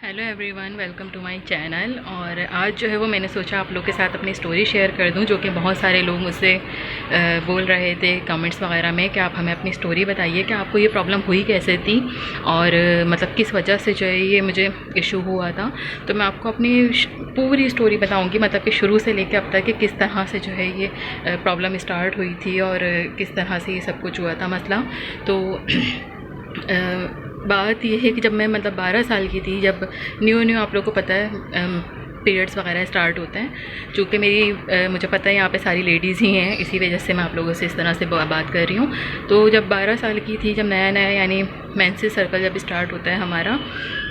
Hello everyone, welcome to my channel. और आज जो है वो मैंने सोचा आप लोग के साथ अपनी स्टोरी शेयर कर दूं, जो कि बहुत सारे लोग मुझसे बोल रहे थे कमेंट्स वगैरह में कि आप हमें अपनी स्टोरी बताइए कि आपको ये प्रॉब्लम हुई कैसे थी और मतलब किस वजह से जो है ये मुझे इशू हुआ था। तो मैं आपको अपनी पूरी स्टोरी बताऊंगी, मतलब कि शुरू से लेकर अब तक कि किस तरह से जो है ये प्रॉब्लम स्टार्ट हुई थी और किस तरह से ये सब कुछ हुआ था मसला। तो बात ये है कि जब मैं मतलब 12 साल की थी, जब न्यू आप लोगों को पता है पीरियड्स वगैरह स्टार्ट होते हैं। चूँकि मुझे पता है यहाँ पे सारी लेडीज़ ही हैं, इसी वजह से मैं आप लोगों से इस तरह से बात कर रही हूँ। तो जब 12 साल की थी, जब नया नया यानी मेंसेस सर्कल जब स्टार्ट होता है हमारा,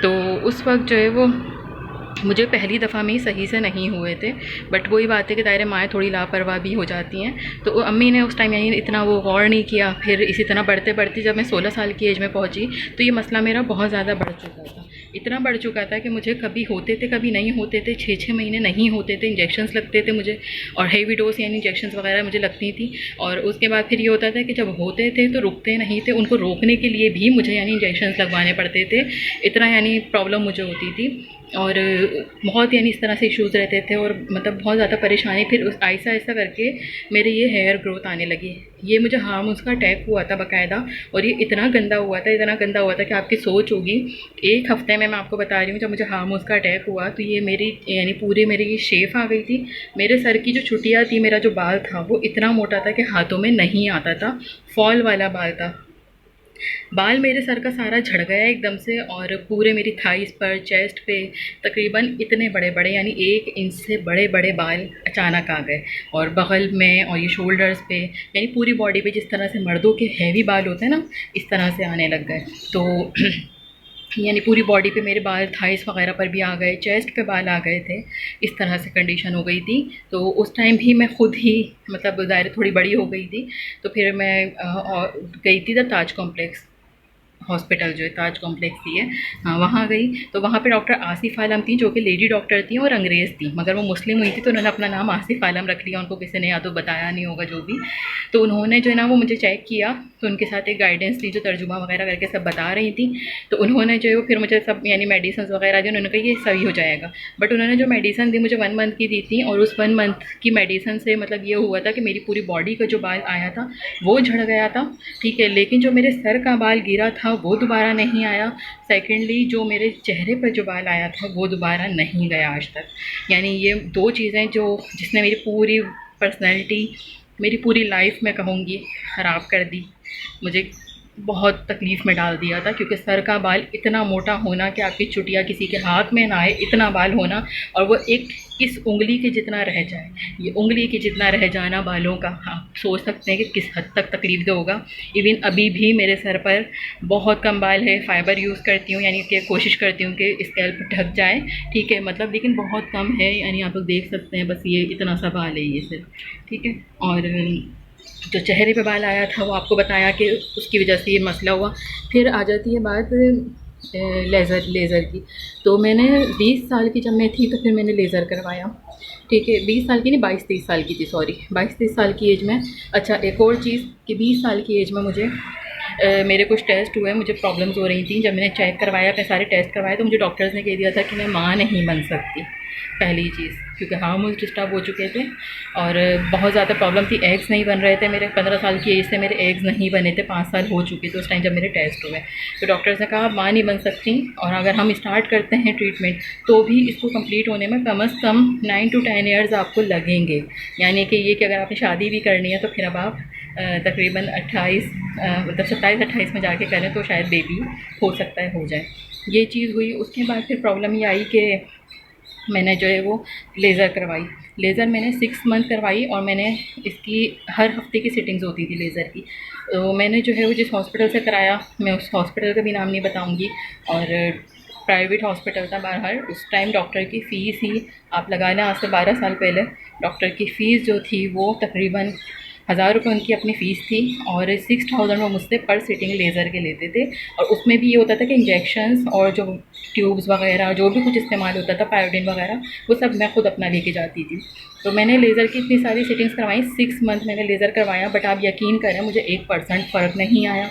तो उस वक्त जो है वो मुझे पहली दफ़ा में ही सही से नहीं हुए थे। बट वही बात है कि दायरे माएँ थोड़ी लापरवाह भी हो जाती हैं, तो अम्मी ने उस टाइम यानी इतना वो गौर नहीं किया। फिर इसी तरह बढ़ते बढ़ते जब मैं 16 साल की एज में पहुंची, तो ये मसला मेरा बहुत ज़्यादा बढ़ चुका था। इतना बढ़ चुका था कि मुझे कभी होते थे कभी नहीं होते थे, 6-6 महीने नहीं होते थे, इंजेक्शन्स लगते थे मुझे, और हेवी डोज यानी इंजेक्शन्स वगैरह मुझे लगती थी। और उसके बाद फिर ये होता था कि जब होते थे तो रुकते नहीं थे, उनको रोकने के लिए भी मुझे यानी इंजेक्शन्स लगवाने पड़ते थे। इतना यानी प्रॉब्लम मुझे होती थी और बहुत यानी इस तरह से इश्यूज़ रहते थे और मतलब बहुत ज़्यादा परेशानी। फिर उस आहिस्ता आहिस्ता करके मेरे ये हेयर ग्रोथ आने लगी। ये मुझे हार्मोन्स का अटैक हुआ था बाकायदा, और ये इतना गंदा हुआ था कि आपकी सोच होगी। एक हफ्ते में मैं आपको बता रही हूँ, जब मुझे हार्मोन्स का अटैक हुआ तो ये मेरी यानी पूरे मेरी ये शेप आ गई थी। मेरे सर की जो छुट्टियाँ थी, मेरा जो बाल था वो इतना मोटा था कि हाथों में नहीं आता था, फॉल वाला बाल था। बाल मेरे सर का सारा झड़ गया एकदम से, और पूरे मेरी थाइस पर, चेस्ट पे तकरीबन इतने बड़े बड़े यानी 1 इंच से बड़े बड़े बाल अचानक आ गए। और बगल में और ये शोल्डर्स पे यानी पूरी बॉडी पे जिस तरह से मर्दों के हैवी बाल होते हैं ना, इस तरह से आने लग गए। तो यानी पूरी बॉडी पे मेरे बाल, थाइस वगैरह पर भी आ गए, चेस्ट पे बाल आ गए थे। इस तरह से कंडीशन हो गई थी। तो उस टाइम भी मैं खुद ही मतलब दायरे थोड़ी बड़ी हो गई थी। तो फिर मैं गई थी द ताज कॉम्प्लेक्स हॉस्पिटल, जो है ताज कॉम्प्लेक्स ही है, हाँ वहाँ गई। तो वहाँ पे डॉक्टर आसिफ आलम थी, जो कि लेडी डॉक्टर थी और अंग्रेज़ थी, मगर वो मुस्लिम हुई थी तो उन्होंने अपना नाम आसिफ आलम रख लिया। उनको किसी ने या तो बताया नहीं होगा जो भी। तो उन्होंने जो है ना वो मुझे चेक किया, तो उनके साथ एक गाइडेंस थी जो तर्जुमा वगैरह करके सब बता रही थी। तो उन्होंने जो है वो फिर मुझे सब यानी मेडिसिन वगैरह दी। उन्होंने कहा ये सही हो जाएगा। बट उन्होंने जो मेडिसिन दी मुझे 1 मंथ की दी थी, और उस 1 मंथ की मेडिसिन से मतलब ये हुआ था कि मेरी पूरी बॉडी का जो बाल आया था वो झड़ गया था, ठीक है, लेकिन जो मेरे सर का बाल गिरा था वो दोबारा नहीं आया। सेकेंडली जो मेरे चेहरे पर जो बाल आया था वो दोबारा नहीं गया आज तक। यानी ये 2 चीज़ें जिसने मेरी पूरी पर्सनैलिटी, मेरी पूरी लाइफ में कहूँगी ख़राब कर दी, मुझे बहुत तकलीफ़ में डाल दिया था। क्योंकि सर का बाल इतना मोटा होना कि आपकी चुटिया किसी के हाथ में ना आए, इतना बाल होना, और वो एक इस उंगली के जितना रह जाए, ये उंगली के जितना रह जाना बालों का, आप सोच सकते हैं कि किस हद तक तकलीफ दे होगा। इवन अभी भी मेरे सर पर बहुत कम बाल है। फ़ाइबर यूज़ करती हूँ, यानी कि कोशिश करती हूँ कि स्कैल्प ढक जाए, ठीक है, मतलब लेकिन बहुत कम है। यानी आप लोग देख सकते हैं, बस ये इतना सा बाल है ये सिर्फ, ठीक है। और जो चेहरे पे बाल आया था वो आपको बताया कि उसकी वजह से ये मसला हुआ। फिर आ जाती है बात लेज़र की। तो मैंने 20 साल की जब मैं थी तो फिर मैंने लेज़र करवाया, ठीक है। 20 साल की नहीं, 22-23 साल की थी, सॉरी 22-23 साल की एज में। अच्छा, एक और चीज़ कि 20 साल की एज में मुझे मेरे कुछ टेस्ट हुए, मुझे प्रॉब्लम्स हो रही थी। जब मैंने चेक करवाया, अपने सारे टेस्ट करवाए, तो मुझे डॉक्टर्स ने कह दिया था कि मैं माँ नहीं बन सकती, पहली चीज़, क्योंकि हार्मोन्स डिस्टर्ब हो चुके थे और बहुत ज़्यादा प्रॉब्लम थी। एग्स नहीं बन रहे थे मेरे, 15 साल की एज से मेरे एग्स नहीं बने थे, 5 साल हो चुके थे उस टाइम जब मेरे टेस्ट हुए। तो डॉक्टर्स ने कहा आप माँ नहीं बन सकती, और अगर हम स्टार्ट करते हैं ट्रीटमेंट तो भी इसको कंप्लीट होने में कम से कम 9 to 10 ईयर्स आपको लगेंगे। यानी कि ये कि अगर आपने शादी भी करनी है तो फिर अब आप तकरीबन 28 मतलब 27-28 में जाके करें तो शायद बेबी हो सकता है हो जाए। ये चीज़ हुई। उसके बाद फिर प्रॉब्लम ये आई कि मैंने जो है वो लेज़र करवाई। लेज़र मैंने 6 मंथ करवाई, और मैंने इसकी हर हफ्ते की सिटिंग्स होती थी लेज़र की। तो मैंने जो है वो जिस हॉस्पिटल से कराया, मैं उस हॉस्पिटल का भी नाम नहीं बताऊंगी, और प्राइवेट हॉस्पिटल था। बहरहाल उस टाइम डॉक्टर की फ़ीस ही आप लगा लें, आज से 12 साल पहले डॉक्टर की फ़ीस जो थी वो तकरीबन 1000 रुपये उनकी अपनी फ़ीस थी, और 6000 वो मुझसे पर सिटिंग लेज़र के लेते थे। और उसमें भी ये होता था कि इंजेक्शन्स और जो ट्यूब्स वगैरह जो भी कुछ इस्तेमाल होता था, पायोडीन वगैरह, वो सब मैं खुद अपना लेके जाती थी। तो मैंने लेज़र की इतनी सारी सिटिंग्स करवाई, 6 मंथ मैंने लेज़र करवाया, बट आप यकीन करें मुझे 1% फ़र्क नहीं आया।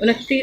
29